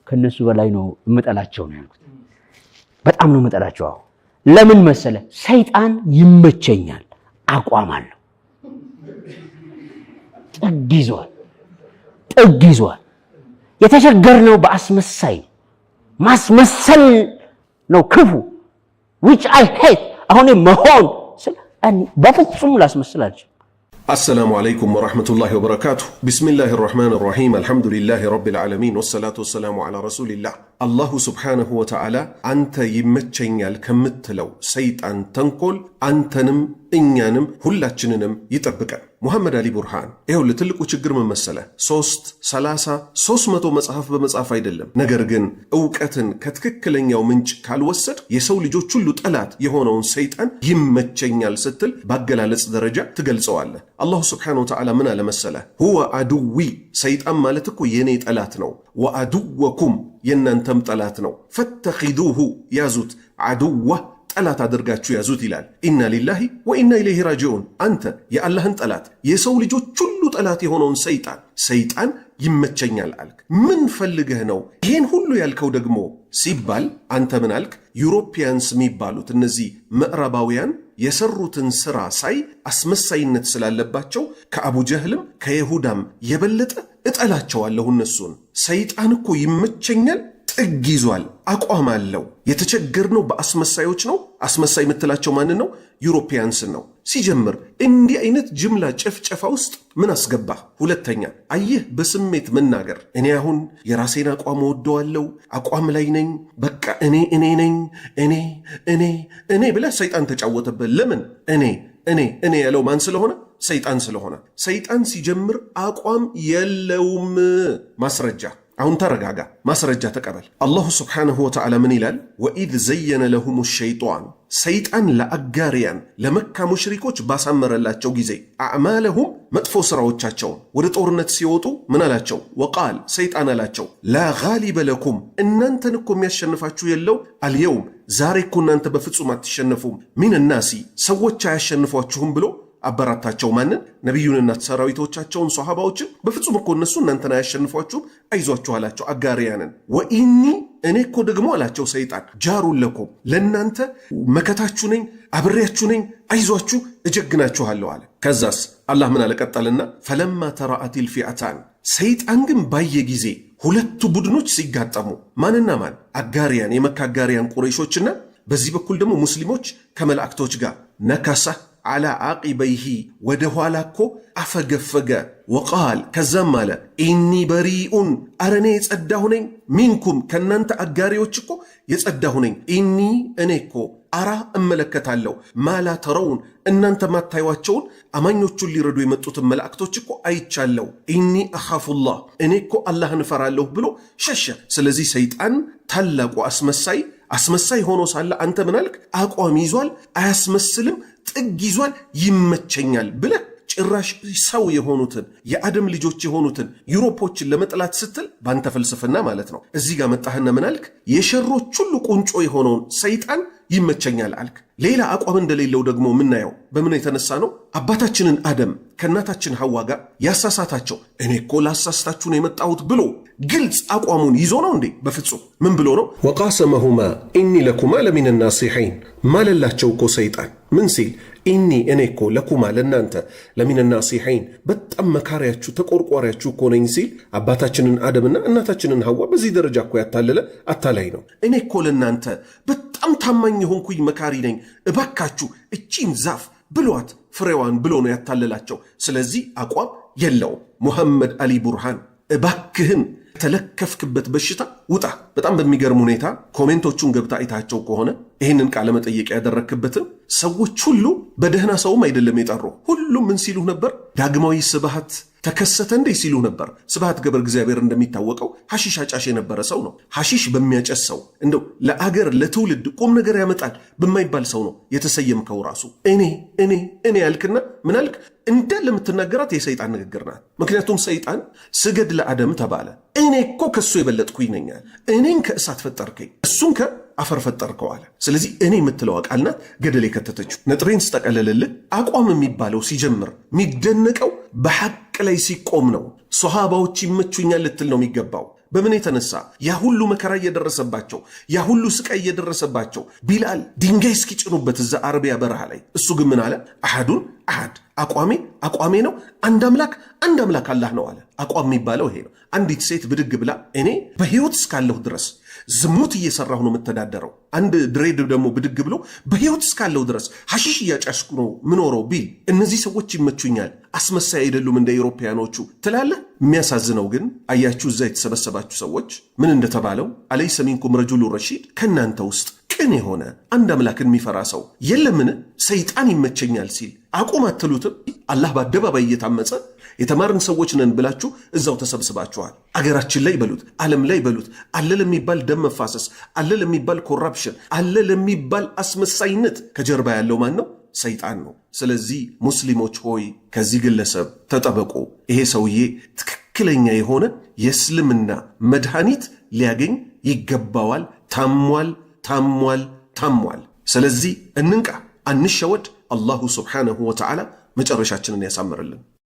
ከነሱ በላይ ነው እመጣላቸው ነው ያልኩት። በጣም ነው እመጣላቸው። አሁን ለምን መሰለ? ሰይጣን ይመቸኛል፣ አቋም አለው፣ ጥግ ይዟል። የተቸገርነው በአስመሳይ ማስመሰል ነው ክፉ which I hate። አሁን መሆን በፍጹም ላስመስላችሁ። السلام عليكم ورحمة الله وبركاته. بسم الله الرحمن الرحيم. الحمد لله رب العالمين والصلاة والسلام على رسول الله. الله سبحانه وتعالى أنت يمتشنيال كمتلو سيطان تنقل أنتنم إنيانم هلاتشننم يتبكا محمد علي برهان إيهو اللي تلقو چگر من مسألة 300 مصحف بمصحف አይደለም ነገር ግን እውቀትን ከትክክለኛው ምንጭ ካልወሰድ የሰው ልጆች ሁሉ ጠላት የሆነውን ሰይጣን ይመቸኛል ስትል ባገላለጽ ደረጃ ትገልጸዋለህ። አላህ Subhanahu Wa Ta'ala ምን አለ መሰለ? هو عدوي ሰይጣን ማለት እኮ የኔ ጠላት ነው። وعدوكم የናንተም ጠላት ነው። فاتخذوه ያዙት عدوه ጠላት አድርጋችሁ ያዙት ይላል። ኢና ሊላሂ ወኢና ኢለይሂ ራጂዑን። አንተ የአላህን ጠላት የሰው ልጆች ሁሉ ጠላት የሆነውን ሰይጣን ይመቸኛል አልክ። ምን ፈልገህ ነው ይሄን ሁሉ ያልከው ደግሞ ሲባል አንተ ምን አልክ? ዩሮፒያንስ የሚባሉት እነዚህ ምዕራባውያን የሰሩትን ስራ ሳይ አስመሳይነት ስላለባቸው ከአቡ ጀህልም ከይሁዳም የበለጠ እጠላቸዋለሁ እነሱን። ሰይጣን እኮ ይመቸኛል ጥግ ይዟል፣ አቋም አለው። የተቸገርነው በአስመሳዮች ነው። አስመሳይ የምትላቸው ማን ነው? ዩሮፒያንስን ነው። ሲጀምር እንዲህ አይነት ጅምላ ጨፍጨፋ ውስጥ ምን አስገባ? ሁለተኛ አየህ በስሜት መናገር። እኔ አሁን የራሴን አቋም ወደዋለሁ፣ አቋም ላይ ነኝ፣ በቃ እኔ ነኝ፣ እኔ ብለህ ሰይጣን ተጫወተበት። ለምን እኔ ያለው ማን ስለሆነ? ሰይጣን ስለሆነ። ሰይጣን ሲጀምር አቋም የለውም። ማስረጃ አሁን ተረጋጋ፣ ማስረጃ ተቀበል። አላሁ ስብሓንሁ ወተዓላ ምን ይላል? ወኢዝ ዘየነ ለሁም ሸይጣን ሰይጣን ለአጋሪያን ለመካ ሙሽሪኮች ባሳመረላቸው ጊዜ አዕማለሁም መጥፎ ሥራዎቻቸውን ወደ ጦርነት ሲወጡ ምን አላቸው? ወቃል ሰይጣን አላቸው ላ ጋሊበ ለኩም እናንተን እኮ የሚያሸንፋችሁ የለው አልየውም ዛሬ እኮ እናንተ በፍጹም አትሸነፉም ሚን ናሲ ሰዎች አያሸንፏችሁም ብሎ አበራታቸው። ማንን? ነቢዩንና ሰራዊቶቻቸውን ሷሃባዎችን በፍጹም እኮ እነሱ እናንተን አያሸንፏችሁም አይዟችሁ አላቸው አጋሪያንን። ወኢኒ እኔ እኮ ደግሞ አላቸው ሰይጣን ጃሩን ለኩም ለእናንተ መከታችሁ ነኝ፣ አብሬያችሁ ነኝ፣ አይዟችሁ እጀግናችኋለሁ አለ። ከዛስ አላህ ምን አለቀጠልና ፈለማ ተራአቲል ፊአታን ሰይጣን ግን ባየ ጊዜ ሁለቱ ቡድኖች ሲጋጠሙ ማንና ማን? አጋሪያን የመካ አጋሪያን ቁረይሾችና በዚህ በኩል ደግሞ ሙስሊሞች ከመላእክቶች ጋር ነከሳ አላ አቂበይሂ ወደ ኋላ እኮ አፈገፈገ። ወቃል ከዛም አለ ኢኒ በሪኡን አረኔ የጸዳሁ ነኝ ሚንኩም ከናንተ አጋሪዎች እኮ የጸዳሁ ነኝ። ኢኒ እኔ እኮ አራ እመለከታለሁ ማላ ተረውን እናንተ ማታዩዋቸውን አማኞቹን ሊረዱ የመጡትን መላእክቶች እኮ አይቻለሁ። ኢኒ አኻፉላህ እኔ እኮ አላህን እፈራለሁ ብሎ ሸሸ። ስለዚህ ሰይጣን ታላቁ አስመሳይ ሆኖ ሳለ አንተ ምን አልክ? አቋም ይዟል፣ አያስመስልም፣ ጥግ ይዟል፣ ይመቸኛል ብለህ ጭራሽ ሰው የሆኑትን የአደም ልጆች የሆኑትን ዩሮፖችን ለመጥላት ስትል ባንተ ፍልስፍና ማለት ነው። እዚህ ጋር መጣህና ምን አልክ? የሸሮች ሁሉ ቁንጮ የሆነውን ሰይጣን ይመቸኛል አልክ። ሌላ አቋም እንደሌለው ደግሞ የምናየው በምን የተነሳ ነው? አባታችንን አደም ከእናታችን ሐዋ ጋር ያሳሳታቸው እኔ እኮ ላሳስታችሁ ነው የመጣሁት ብሎ ግልጽ አቋሙን ይዞ ነው እንዴ? በፍጹም ምን ብሎ ነው? ወቃሰመሁማ ኢኒ ለኩማ ለሚን ናሲሒን ማለላቸው እኮ ሰይጣን ምን ሲል ኢኒ እኔ እኮ ለኩማ ለናንተ ለሚን ናሲሒን በጣም መካሪያችሁ ተቆርቋሪያችሁ እኮ ነኝ ሲል አባታችንን አደምና እናታችንን ሐዋ በዚህ ደረጃ እኮ ያታለለ አታላይ ነው። እኔ እኮ ለናንተ በጣም ታማኝ የሆንኩኝ መካሪ ነኝ፣ እባካችሁ እቺን ዛፍ ብሏት ፍሬዋን ብሎ ነው ያታለላቸው። ስለዚህ አቋም የለውም። ሙሐመድ አሊ ቡርሃን እባክህን ተለከፍክበት በሽታ ውጣ። በጣም በሚገርም ሁኔታ ኮሜንቶቹን ገብታ አይታቸው ከሆነ ይህንን ቃለ መጠየቅ ያደረክበትም ሰዎች ሁሉ በደህና ሰውም አይደለም የጠሩ። ሁሉም ምን ሲሉ ነበር? ዳግማዊ ስብሃት ተከሰተ እንዴ ሲሉ ነበር። ስብሃት ገብረ እግዚአብሔር እንደሚታወቀው ሐሺሽ አጫሽ የነበረ ሰው ነው። ሐሺሽ በሚያጨስ ሰው እንደው ለአገር ለትውልድ ቁም ነገር ያመጣል በማይባል ሰው ነው የተሰየምከው። ራሱ እኔ ያልክና ምን አልክ? እንዳለ የምትናገራት የሰይጣን ንግግር ናት። ምክንያቱም ሰይጣን ስገድ ለአደም ተባለ። እኔ እኮ ከሱ የበለጥኩኝ ነኝ፣ እኔን ከእሳት ፈጠርከኝ፣ እሱን ከአፈር ፈጠርከው አለ። ስለዚህ እኔ የምትለው ቃል ናት ገደል የከተተችው። ነጥሬን ስጠቀለልልህ አቋም የሚባለው ሲጀምር የሚደነቀው በሐቅ ላይ ሲቆም ነው። ሶሃባዎች ይመቹኛል ልትል ነው የሚገባው። በምን የተነሳ? ያ ሁሉ መከራ እየደረሰባቸው፣ ያ ሁሉ ስቃይ እየደረሰባቸው ቢላል ድንጋይ እስኪጭኑበት እዛ አረቢያ በረሃ ላይ፣ እሱ ግን ምን አለ? አሐዱን አሐድ፣ አቋሜ ነው፣ አንድ አምላክ አላህ ነው አለ። አቋም የሚባለው ይሄ ነው። አንዲት ሴት ብድግ ብላ እኔ በህይወት እስካለሁ ድረስ ዝሙት እየሰራሁ ነው የምተዳደረው፣ አንድ ድሬድ ደግሞ ብድግ ብሎ በህይወት እስካለሁ ድረስ ሐሺሽ እያጫስኩ ነው ምኖረው ቢል እነዚህ ሰዎች ይመቹኛል፣ አስመሳይ አይደሉም እንደ አውሮፓያኖቹ ትላለህ። የሚያሳዝነው ግን አያችሁ፣ እዛ የተሰበሰባችሁ ሰዎች ምን እንደተባለው፣ አለይሰ ሚንኩም ረጁሉ ረሺድ፣ ከእናንተ ውስጥ ቅን የሆነ አንድ አምላክን የሚፈራ ሰው የለምን? ሰይጣን ይመቸኛል ሲል አቁም አትሉትም? አላህ በአደባባይ እየታመፀ የተማርን ሰዎች ነን ብላችሁ እዛው ተሰብስባችኋል። አገራችን ላይ በሉት፣ ዓለም ላይ በሉት፣ አለ ለሚባል ደም መፋሰስ፣ አለ ለሚባል ኮራፕሽን፣ አለ ለሚባል አስመሳይነት ከጀርባ ያለው ማን ነው? ሰይጣን ነው። ስለዚህ ሙስሊሞች ሆይ ከዚህ ግለሰብ ተጠበቁ። ይሄ ሰውዬ ትክክለኛ የሆነ የእስልምና መድኃኒት ሊያገኝ ይገባዋል። ታሟል። ስለዚህ እንንቃ፣ አንሸወድ። አላሁ ስብሓነሁ ወተዓላ መጨረሻችንን ያሳምርልን።